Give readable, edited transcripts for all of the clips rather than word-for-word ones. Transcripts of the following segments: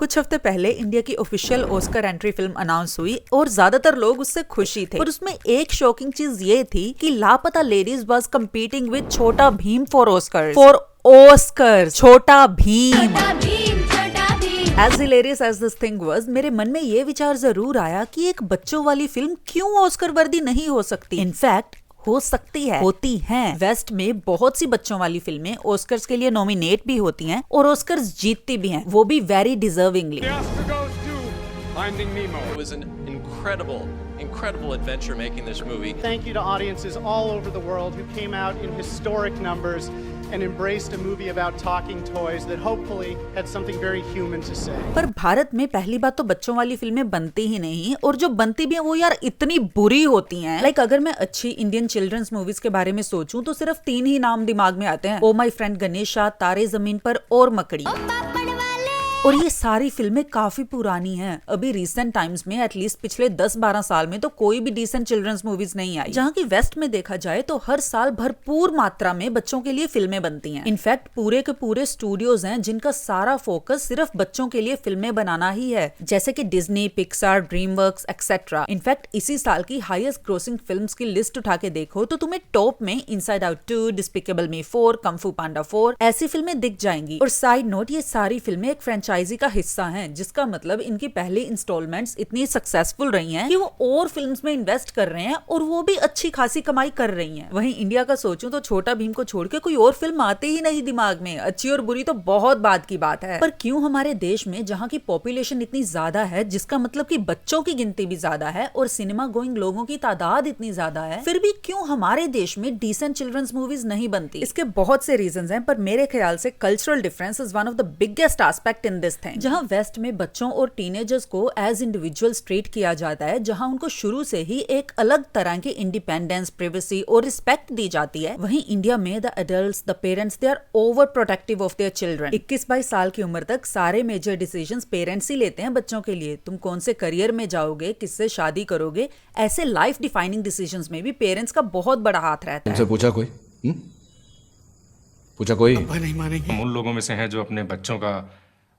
कुछ हफ्ते पहले इंडिया की official Oscar entry film announce हुई और ज्यादातर लोग उससे खुशी थे, पर उसमें एक शॉकिंग चीज ये थी कि लापता लेडीज वाज कंपीटिंग विद छोटा भीम फॉर ऑस्कर। छोटा Bhim. As hilarious as this thing was, मेरे मन में ये विचार जरूर आया कि एक बच्चों वाली फिल्म क्यों ऑस्कर वर्दी नहीं हो सकती। इनफैक्ट हो सकती है, होती हैं। वेस्ट में बहुत सी बच्चों वाली फिल्में ऑस्कर्स के लिए नॉमिनेट भी होती हैं और ऑस्कर्स जीतती भी हैं, वो भी very deservingly. Finding Nemo. It was an incredible adventure making this movie. Thank you to audiences all over the world who came out in historic numbers and embraced a movie about talking toys that hopefully had something very human to say. पर भारत में पहली बात तो बच्चों वाली फिल्में बनती ही नहीं, और जो बनती भी हैं वो यार इतनी बुरी होती हैं। लाइक अगर मैं अच्छी इंडियन चिल्ड्रंस मूवीज के बारे में सोचूं तो सिर्फ 3 ही नाम दिमाग में आते हैं, ओ माय फ्रेंड गणेशा, तारे जमीन पर और मकड़ी। और ये सारी फिल्में काफी पुरानी हैं। अभी रिसेंट टाइम्स में एटलीस्ट पिछले 10-12 साल में तो कोई भी डिसेंट चिल्ड्रंस मूवीज नहीं आई। जहाँ की वेस्ट में देखा जाए तो हर साल भरपूर मात्रा में बच्चों के लिए फिल्में बनती हैं। इनफैक्ट पूरे के पूरे स्टूडियोज हैं जिनका सारा फोकस सिर्फ बच्चों के लिए फिल्में बनाना ही है, जैसे कि Disney, Pixar, DreamWorks etcetera. In fact इसी साल की हाईएस्ट ग्रोसिंग फिल्म्स की लिस्ट उठा के देखो तो तुम्हें टॉप में इनसाइड आउट 2, डिस्पिकेबल मी 4, कung fu panda 4 ऐसी फिल्में दिख जाएंगी। और साइड नोट, ये सारी फिल्में एक फ्रेंचाइजी का हिस्सा हैं, जिसका मतलब इनकी पहली इंस्टॉलमेंट्स इतनी सक्सेसफुल रही हैं कि वो और फिल्म्स में इन्वेस्ट कर रहे हैं और वो भी अच्छी खासी कमाई कर रही हैं। वहीं इंडिया का सोचूं तो छोटा भीम को छोड़ के कोई और फिल्म आती ही नहीं दिमाग में। अच्छी और बुरी तो बहुत बाद की बात है, पर क्यों हमारे देश में जहाँ की पॉपुलेशन इतनी ज्यादा है, जिसका मतलब कि बच्चों की गिनती भी ज्यादा है और सिनेमा गोइंग लोगों की तादाद इतनी ज्यादा है, फिर भी क्यों हमारे देश में डिसेंट चिल्ड्रंस मूवीज नहीं बनती? इसके बहुत से रीजंस हैं, पर मेरे ख्याल से cultural difference is one of the biggest aspect in this thing. जहां वेस्ट में बच्चों और टीनेजर्स को एज इंडिविजुअल्स ट्रीट किया जाता है, जहां उनको शुरू से ही एक अलग तरह की इंडिपेंडेंस, प्राइवेसी और रिस्पेक्ट दी जाती है, वहीं इंडिया में the adults, the parents, they are over protective of their children. 21-22 साल की उम्र तक सारे मेजर डिसीजंस पेरेंट्स ही लेते हैं बच्चों के लिए। तुम कौन से करियर में जाओगे, किससे शादी करोगे, ऐसे लाइफ डिफाइनिंग डिसीजंस में भी पेरेंट्स का बहुत बड़ा हाथ रहता है। तुमसे पूछा कोई? पूछा कोई? नहीं मानेंगे। हम उन लोगों में से हैं जो अपने बच्चों का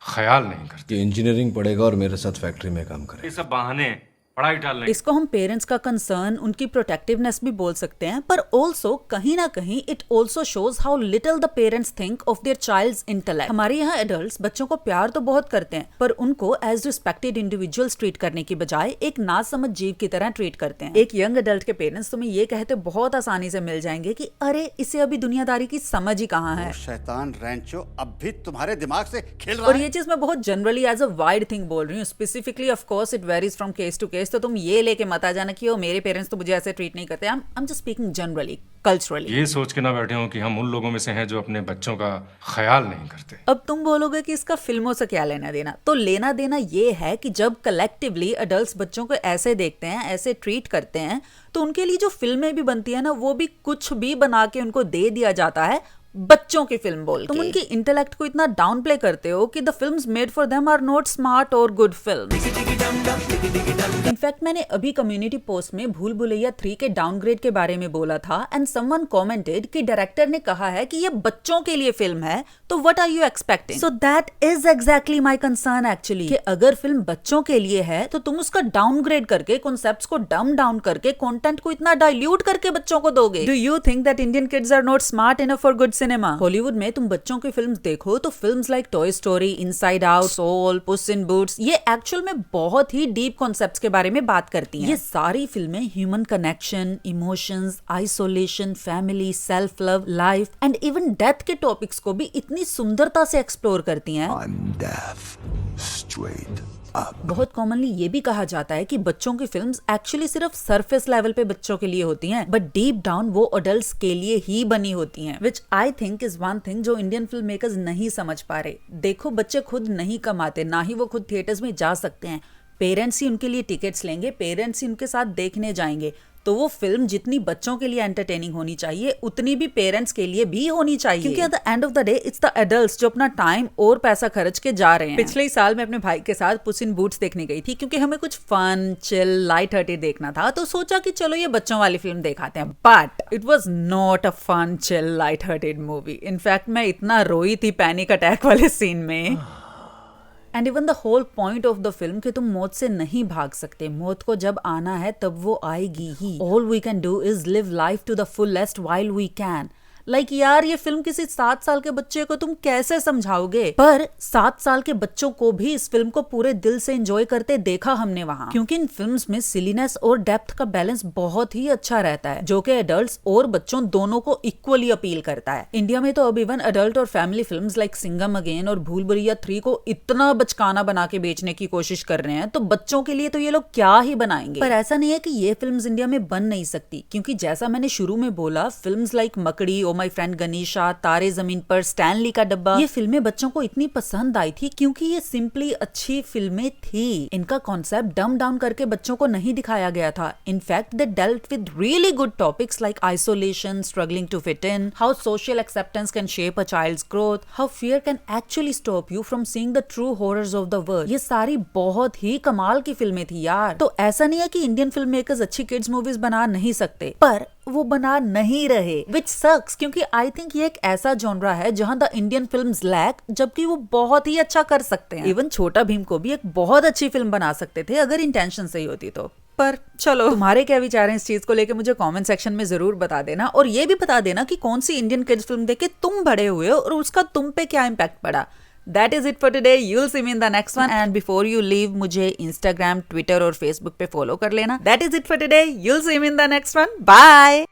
ख्याल नहीं करते। कि इंजीनियरिंग पढ़ेगा और मेरे साथ फैक्ट्री में काम करेगा। ये सब बहाने हैं, पढ़ाई टालने। इसको हम पेरेंट्स का कंसर्न, उनकी प्रोटेक्टिवनेस भी बोल सकते हैं, पर ऑल्सो कहीं ना कहीं it also shows how little the parents think of their child's intellect. हमारे यहाँ एडल्ट्स बच्चों को प्यार तो बहुत करते हैं, पर उनको एज रिस्पेक्टेड इंडिविजुअल्स ट्रीट करने की बजाय एक नासमझ जीव की तरह ट्रीट करते हैं। एक यंग एडल्ट के पेरेंट्स तुम्हें ये कहते बहुत आसानी से मिल जाएंगे कि अरे इसे अभी दुनियादारी की समझ ही कहाँ है। शैतान रैंचो अब भी तुम्हारे दिमाग से खेल रहा और है। ये चीज मैं बहुत generally as a wide thing बोल रही हूँ, specifically of course it varies from case to case. तो तुम ये लेके मत आ जाना कि ओ मेरे पेरेंट्स तो मुझे ऐसे ट्रीट नहीं करते। I am just speaking generally, culturally. ये सोच के ना बैठे हो कि हम उन लोगों में से हैं जो अपने बच्चों का ख्याल नहीं करते। अब तुम बोलोगे कि इसका फिल्मों से क्या लेना देना, तो लेना देना ये है कि जब कलेक्टिवली अडल्ट्स बच्चों को ऐसे देखते हैं, ऐसे ट्रीट करते हैं, तो उनके लिए जो फिल्में भी बनती है ना, वो भी कुछ भी बना के उनको दे दिया जाता है बच्चों की फिल्म बोल के। तुम उनकी इंटेलेक्ट को इतना डाउन प्ले करते हो कि the films made for them are not smart और गुड फिल्म्स। इनफैक्ट मैंने अभी कम्युनिटी पोस्ट में भूल भुलैया 3 के डाउनग्रेड के बारे में बोला था, एंड समवन कमेंटेड कि डायरेक्टर ने कहा है कि ये बच्चों के लिए फिल्म है, तो what are you expecting? So that is exactly my concern actually, कि अगर फिल्म बच्चों के लिए है तो तुम उसका डाउनग्रेड करके, कॉन्सेप्ट्स को डम डाउन करके, कंटेंट को इतना डाइल्यूट करके बच्चों को दोगे। Do you think that Indian kids are not smart enough for good cinema? Hollywood में तुम बच्चों की फिल्म्स देखो तो films like Toy Story, Inside Out, Soul, Puss in boots, ये एक्चुअल में बहुत ही डीप कॉन्सेप्ट्स के बारे में बात करती हैं। ये सारी फिल्में human connection, emotions, isolation, family, self love, life and even death के टॉपिक्स को भी इतनी सुंदरता से एक्सप्लोर करती हैं। I'm deaf, straight up. बहुत कॉमनली ये भी कहा जाता है कि बच्चों की फिल्म्स एक्चुअली सिर्फ सरफेस लेवल पे बच्चों के लिए होती हैं, बट डीप डाउन वो अडल्ट्स के लिए ही बनी होती हैं, which I think is one thing जो इंडियन फिल्म मेकर्स नहीं समझ पा रहे। देखो, बच्चे खुद नहीं कमाते, ना ही वो खुद थिएटर्स में जा सकते हैं। पेरेंट्स ही उनके लिए टिकट्स लेंगे, पेरेंट्स ही उनके साथ देखने जाएंगे, तो वो फिल्म जितनी बच्चों के लिए एंटरटेनिंग होनी चाहिए, उतनी भी पेरेंट्स के लिए भी होनी चाहिए, क्योंकि at the end of the day it's the adults जो अपना टाइम और पैसा खर्च के जा रहे हैं। पिछले साल मैं अपने भाई के साथ पुस इन बूट्स देखने गई थी, क्योंकि हमें कुछ फन, चिल, लाइट हार्टेड देखना था, तो सोचा कि चलो ये बच्चों वाली फिल्म दिखाते हैं, but it was not a fun, chill, light hearted movie. In fact मैं इतना रोई थी पैनिक अटैक वाले सीन में। And even the whole point of the film कि तुम मौत से नहीं भाग सकते, मौत को जब आना है तब वो आएगी ही। All we can do is live life to the fullest while we can. Like यार, ये फिल्म किसी 7 साल के बच्चे को तुम कैसे समझाओगे? पर 7 साल के बच्चों को भी इस फिल्म को पूरे दिल से एंजॉय करते देखा हमने वहां, क्योंकि इन फिल्म्स में सिलीनेस और डेप्थ का बैलेंस बहुत ही अच्छा रहता है, जो कि एडल्ट्स और बच्चों दोनों को इक्वली अपील करता है। इंडिया में तो अब इवन एडल्ट और family films like Singham again और भूल भुलैया 3 को इतना बचकाना बना के बेचने की कोशिश कर रहे हैं, तो बच्चों के लिए तो ये लोग क्या ही बनाएंगे। पर ऐसा नहीं है कि ये फिल्म्स इंडिया में बन नहीं सकती, क्योंकि जैसा मैंने शुरू में बोला, फिल्म्स लाइक मकड़ी, ओ माय फ्रेंड गनीशा, तारे जमीन पर, स्टैनली का डब्बा, ये फिल्में बच्चों को इतनी पसंद आई थी क्योंकि ये सिंपली अच्छी फिल्में थी। इनका कॉन्सेप्ट डम डाउन करके बच्चों को नहीं दिखाया गया था। In fact they dealt with really good topics like isolation, struggling to fit in, how social acceptance can shape a child's growth, how fear can actually stop you from seeing the true horrors of the world. ये सारी बहुत ही कमाल की फिल्में थी यार। तो ऐसा नहीं है कि इंडियन फिल्म मेकर्स अच्छी किड्स मूवीज बना नहीं सकते, पर वो बना नहीं रहे, विच सक्स, क्योंकि आई थिंक ये एक ऐसा जॉनरा है जहां द इंडियन फिल्म्स लैक, जबकि वो बहुत ही अच्छा कर सकते हैं। इवन छोटा भीम को भी एक बहुत अच्छी फिल्म बना सकते थे अगर इंटेंशन सही होती तो। पर चलो, तुम्हारे क्या विचार हैं इस चीज को लेके मुझे कमेंट सेक्शन में जरूर बता देना, और ये भी बता देना कि कौन सी इंडियन किड्स फिल्म देख के तुम बड़े हुए हो और उसका तुम पे क्या इम्पैक्ट पड़ा। That is it for today. You'll see me in the next one. And before you leave, मुझे Instagram, Twitter और Facebook पे follow कर लेना. That is it for today. You'll see me in the next one. Bye.